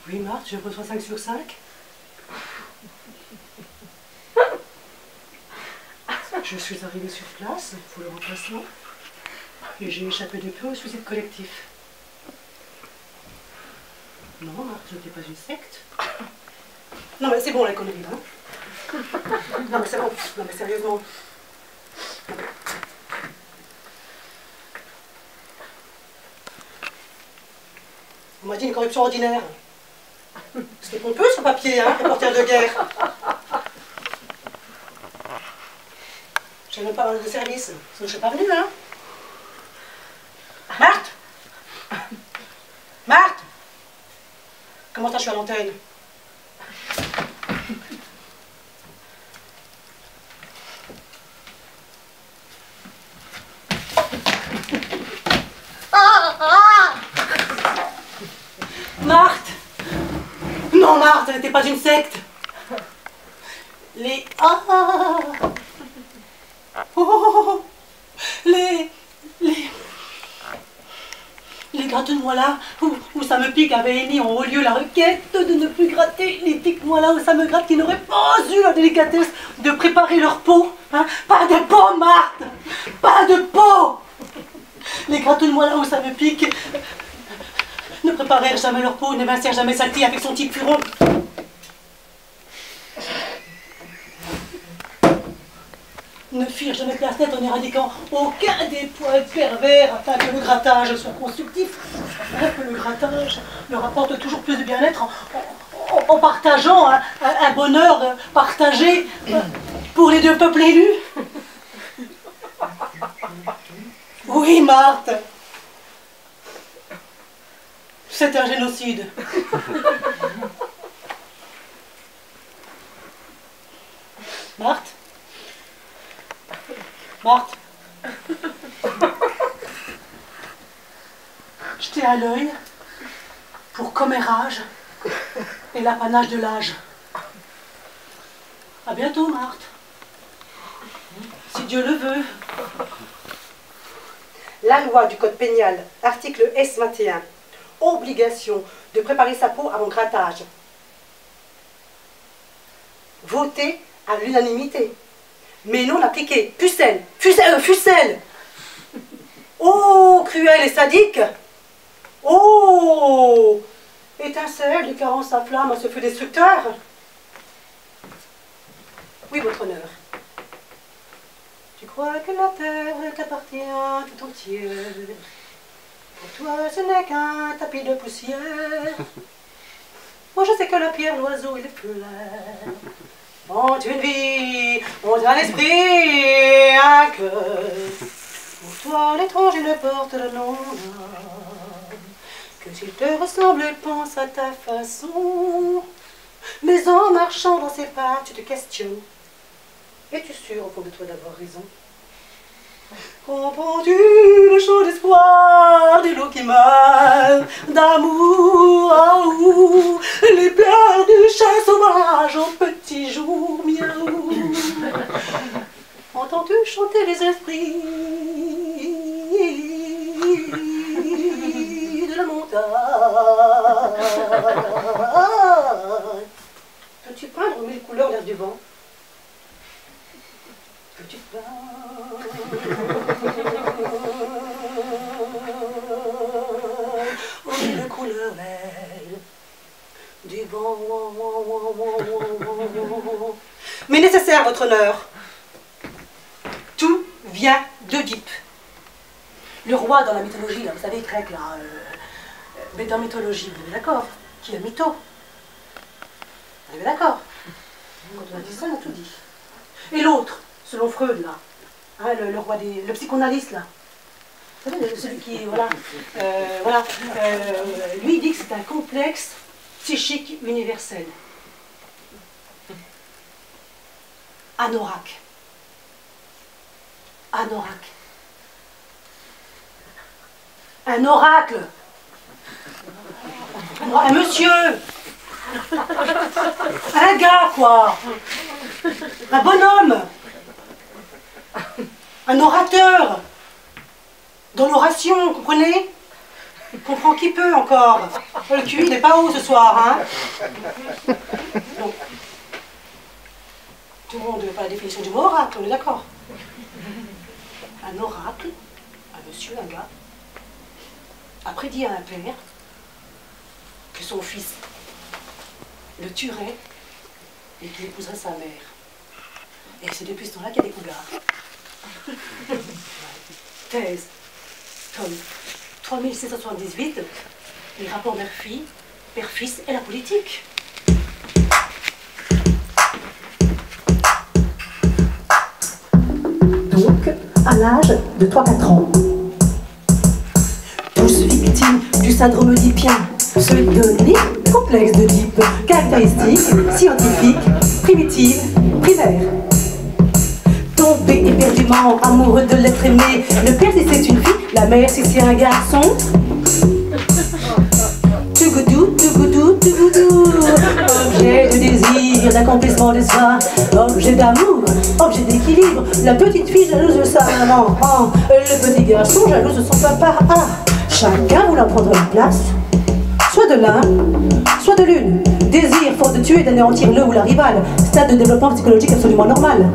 Oui, Marthe, je reçois 5 sur 5. Je suis arrivée sur place pour le remplacement et j'ai échappé de peu au suicide collectif. Non, Marthe, je n'étais pas une secte. Non, mais c'est bon, la connerie, hein. Non, mais c'est bon. Non, mais sérieusement. On m'a dit une corruption ordinaire. C'était pompeux sur papier, hein, reporter de guerre. Je n'avais même pas de service. Sinon, je ne suis pas venue, hein. Marthe! Marthe! Comment ça, je suis à l'antenne? Marthe! Non, Marthe, elle n'était pas une secte. Les... Les gratte-moi là, où ça me pique, avait émis en haut lieu la requête de ne plus gratter les pique-moi là où ça me gratte qui n'auraient pas eu la délicatesse de préparer leur peau. Hein? Pas de peau, Marthe! Pas de peau! Les gratte-moi là où ça me pique ne préparèrent jamais leur peau, n'évincèrent jamais Salty avec son type furon. Ne firent jamais place nette en éradiquant aucun des poils pervers afin que le grattage soit constructif, afin que le grattage leur apporte toujours plus de bien-être en partageant un bonheur partagé pour les deux peuples élus. Oui, Marthe, c'est un génocide. Marthe? Marthe, jetez à l'œil pour commérage et l'apanage de l'âge. À bientôt, Marthe. Si Dieu le veut. La loi du code pénal, article S21, obligation de préparer sa peau avant grattage. Votée à l'unanimité. Mais non appliquée. Pucelle, fucelle. Oh, cruel et sadique. Oh, étincelle de carence à flamme à ce feu destructeur. Oui, votre honneur. Tu crois que la terre t'appartient tout entière. Pour toi, ce n'est qu'un tapis de poussière. Moi, je sais que la pierre, l'oiseau et les fleurs ont une vie, ont un esprit, un cœur. Pour toi, l'étranger ne porte le nom que s'il te ressemble, il pense à ta façon. Mais en marchant dans ses pas, tu te questionnes. Es-tu sûr au fond de toi d'avoir raison? Comprends-tu le chaud d'espoir des loups qui meurent d'amour, aou, les pleurs du chat sauvage au petit jour, miaou. Entends-tu chanter les esprits de la montagne? Peux-tu peindre mille couleurs l'air du vent? Peux-tu peindre mille couleurs l'air du vent? Mais nécessaire, votre honneur. Tout vient d'Oedipe. Le roi dans la mythologie, là, vous savez, grec, là, mais dans la mythologie, vous êtes d'accord? Qui est un mytho? Vous êtes d'accord? Quand on a dit ça, on a tout dit. Et l'autre, selon Freud, là, hein, le roi des... le psychanalyste, là. Vous savez, celui qui, voilà, lui, il dit que c'est un complexe psychique universel. Anorak. Anorak. Un oracle. Un monsieur. Un gars, quoi. Un bonhomme. Un orateur. Dans l'oration, comprenez? Comprend qui peut encore. Le QI n'est pas haut ce soir, hein. Donc, tout le monde veut pas la définition du mot oracle, on est d'accord. Un oracle, un monsieur, un gars, a prédit à un père que son fils le tuerait et qu'il épouserait sa mère. Et c'est depuis ce temps-là qu'il y a des cougards. Thèse, tome 3678, les rapports mère-fille, père-fils et la politique. Donc, à l'âge de 3-4 ans, tous victimes du syndrome oedipien, pseudonyme, complexe d'Oedipe, caractéristiques scientifiques, primitives, primaires. Tombé éperdument amoureux de l'être aimé, le père si c'est une fille, la mère si c'est un garçon. Tougoudou, tougoudou, tougoudou, objet de désir, d'accomplissement de soi, objet d'amour, objet d'équilibre, la petite fille jalouse de sa maman, le petit garçon jalouse de son papa. Chacun voulant prendre une place, soit de l'un, soit de l'une. Désir fort de tuer, d'anéantir le ou la rivale, stade de développement psychologique absolument normal.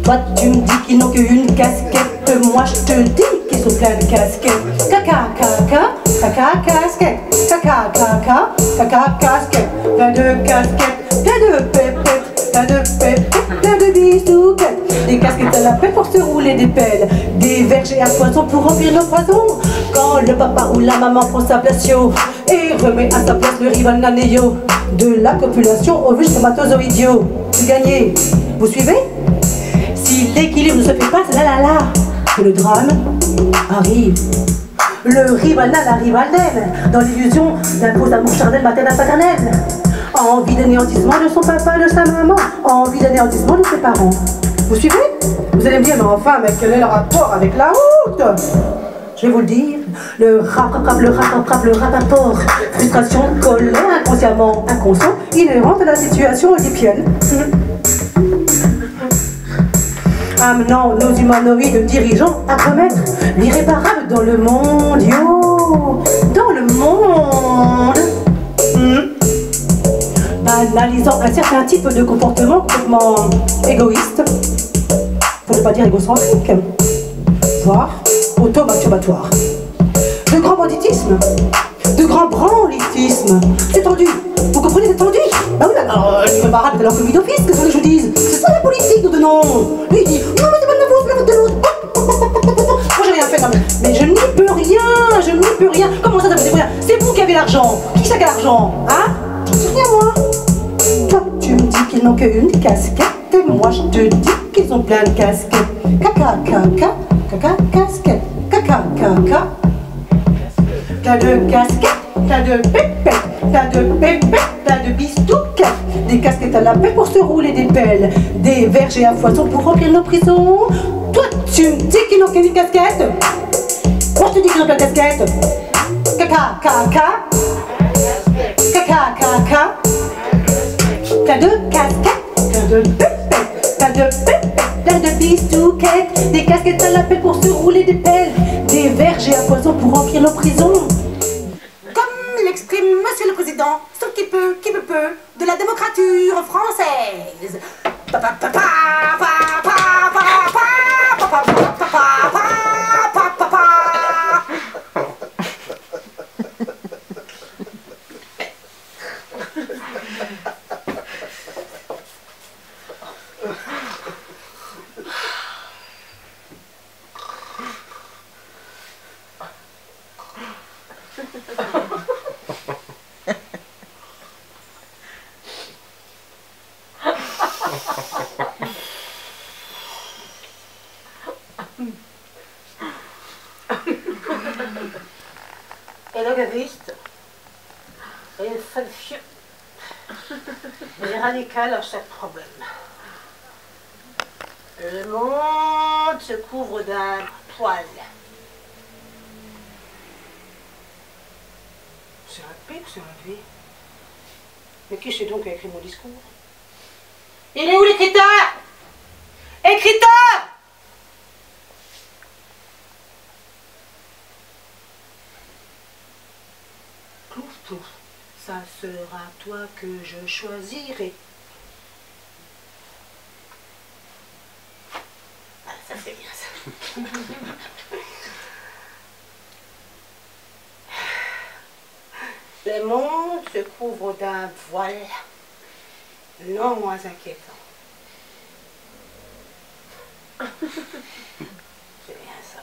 Toi tu me dis qu'ils n'ont qu'une casquette, moi je te dis qu'ils sont pleins de casquettes. Caca, caca, caca, casquette. Caca, caca, caca, casquette. Plein de casquettes, plein de pépettes, plein de pépettes, plein de bistouquettes. Des casquettes à la paix pour se rouler des pelles, des vergers à poison pour remplir nos poisons. Quand le papa ou la maman prend sa place et remet à sa place le rival nanéo de la copulation au vulve spermatozoïdio. C'est gagné, vous suivez? Si l'équilibre ne se fait pas, c'est là que le drame arrive. Le rival n'a la rivaldelle, dans l'illusion d'un faux amour charnel maternel-paternel. Envie d'anéantissement de son papa, de sa maman, envie d'anéantissement de ses parents. Vous suivez? Vous allez me dire, mais enfin, mais quel est le rapport avec la route? Je vais vous le dire, le rapport, frustration, colère, inconsciemment, inconscient, inhérente à la situation oedipienne. Amenant nos humanoïdes dirigeants à commettre l'irréparable dans le monde, yo, dans le monde. Banalisant un certain type de comportement complètement égoïste, pour ne pas dire égocentrique, voire auto-masturbatoire. De grand banditisme, de grand branlitisme, c'est tendu. Vous comprenez, c'est tendu? Bah oui, alors, l'irréparable est alors commis d'office, qu'est-ce que je vous dise? C'est ça la politique, nous donnons. Lui il dit, non mais c'est pas de ma faute, c'est la faute de l'autre. Moi j'ai rien fait, non mais je n'y peux rien, je n'y peux rien. Comment ça, vous rien? C'est vous qui avez l'argent. Qui c'est qui a l'argent? Hein? C'est rien moi. Toi tu me dis qu'ils n'ont qu'une casquette, et moi je te dis qu'ils ont plein de casquettes. Caca, caca, caca, casquette. Caca, caca. Plein de casquettes, plein de pépettes, plein de pépettes, plein de bistouquettes. Des casquettes à la paix pour se rouler des pelles, des vergers à foison pour remplir nos prisons. Toi, tu me dis qu'ils n'ont qu'une casquette? Moi, je te dis qu'ils ont plein de casquettes. Caca, caca. Caca, caca. Plein de casquettes, plein de pépettes, plein de pépettes, plein de bistouquettes. Des casquettes à la paix pour se rouler des pelles, des vergers à poison pour remplir nos prisons. Comme l'exprime Monsieur le Président, ce qui peut, de la démocrature française. Et le gaviste est une falfie et radicale à chaque problème. Le monde se couvre d'un poil. C'est un pic, c'est un vie. Mais qui c'est donc qui a écrit mon discours? Il est où l'écriteur? Écriteur! Ça sera toi que je choisirai. Ah, ça c'est bien ça. Le monde se couvre d'un voile non moins inquiétant. C'est bien ça.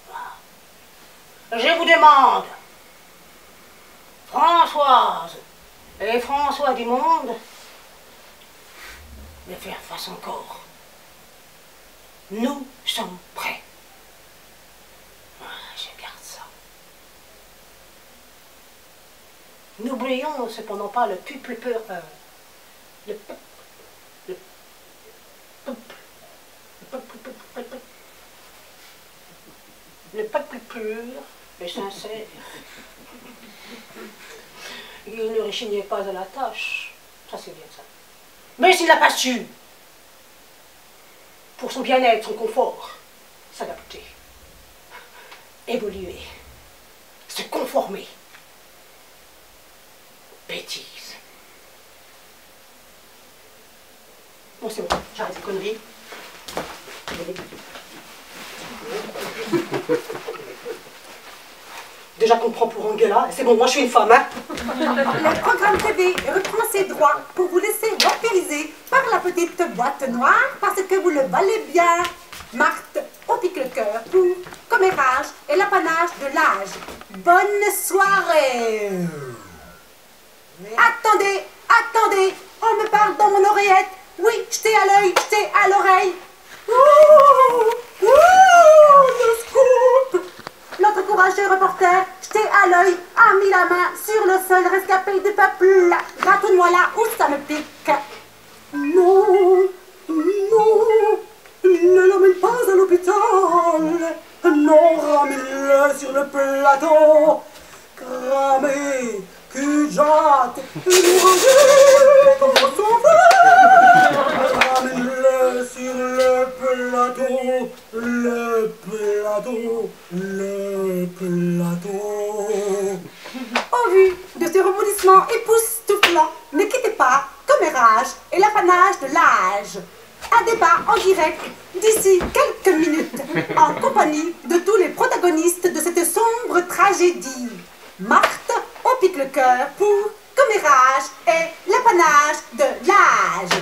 Wow. Je vous demande, Françoise et François du monde, de faire face encore. Nous sommes prêts. Je garde ça. N'oublions cependant pas le peuple peur. Le peuple. Le peuple. Le peuple pur et sincère. Il ne rechignait pas à la tâche. Ça c'est bien ça. Mais s'il n'a pas su, pour son bien-être, son confort, s'adapter, évoluer, se conformer. Bêtise. Bon, c'est bon, j'arrête ces conneries. Déjà qu'on me prend pour Angela, c'est bon, moi je suis une femme, hein. Le programme TV reprend ses droits pour vous laisser vampiriser par la petite boîte noire parce que vous le valez bien. Marthe, on pique le cœur pour commérage et l'apanage de l'âge. Bonne soirée. Attendez, attendez, on me parle dans mon oreillette. Oui, jetez à l'œil, jetez à l'oreille. Ouh, le scoop. Notre courageux reporter, jeté à l'œil, a mis la main sur le seul rescapé du peuple. Raconte-moi là où ça me pique. Non, non, ne l'emmène pas à l'hôpital. Non, ramène-le sur le plateau. Cramé, cul-de-jatte, comme son frère. Ramène-le sur le plateau, le plateau, le plateau. Au vu de ce rebondissement époustouflant, ne quittez pas commérage et l'apanage de l'âge. Un débat en direct d'ici quelques minutes, en compagnie de tous les protagonistes de cette sombre tragédie. Marthe, on pique le cœur pour commérage et l'apanage de l'âge.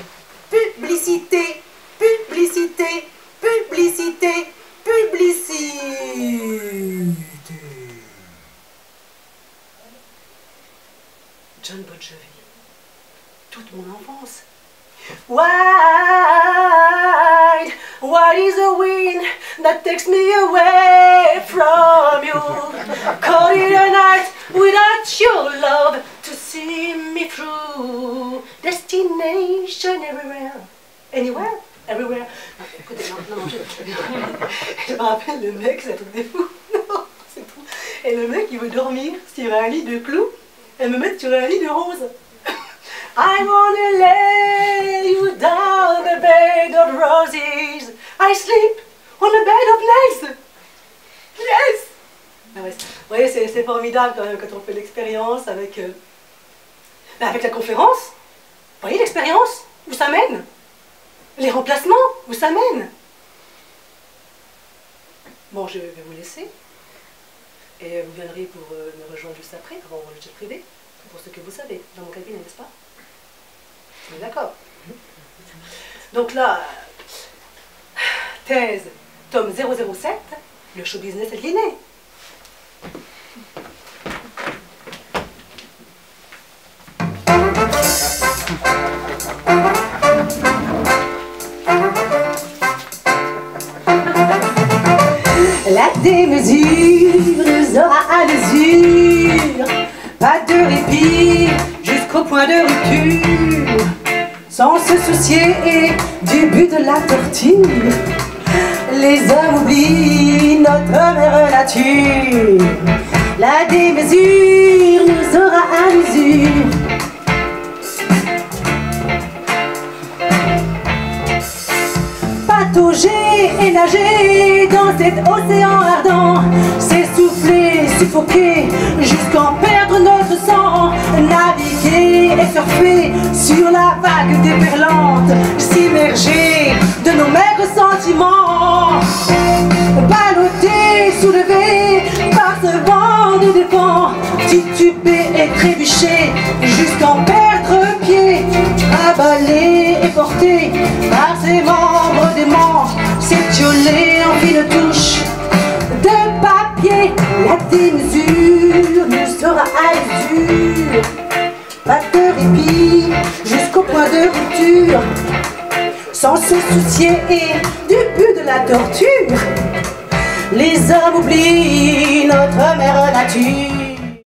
Publicité, publicité, publicité, publicité. John Bon Jovi, toute mon enfance. Wide is the wind that takes me away from you. Call it a night without your love to see me through. Destination everywhere. Anywhere? Everywhere. Non, écoutez, non, je me rappelle le mec, c'est un truc de fou. Non, c'est tout. Et le mec, il veut dormir sur un lit de clous et me mettre sur un lit de roses. I wanna lay you down a bed of roses. I sleep on a bed of nails. Yes! Ah ouais, vous voyez, c'est formidable quand même quand on fait l'expérience avec, avec la conférence. Vous voyez l'expérience? Où ça mène? Les remplacements? Où ça mène? Bon, je vais vous laisser. Et vous viendrez pour me rejoindre juste après, avant le jet privé, pour ce que vous savez, dans mon cabinet, n'est-ce pas? D'accord. Donc là, thèse, tome 007, le show business aliéné. La démesure nous aura à l'usure, pas de répit jusqu'au point de rupture, sans se soucier du but de la torture. Les hommes oublient notre mère nature. La démesure nous aura à l'usure. Patauger et nager dans cet océan ardent, s'essouffler, suffoquer, jusqu'en perdre notre sang. naviguer et surfer sur la vague déferlante, s'immerger de nos maigres sentiments, ballottés, soulevés par ce vent de défend, tituber et trébucher jusqu'en perdre pied, avalé et porté par ses membres déments, s'étioler en fine touche de papier. La démesure nous sera à l'usure, pas de répit jusqu'au point de rupture, sans se soucier du but de la torture. Les hommes oublient notre mère nature.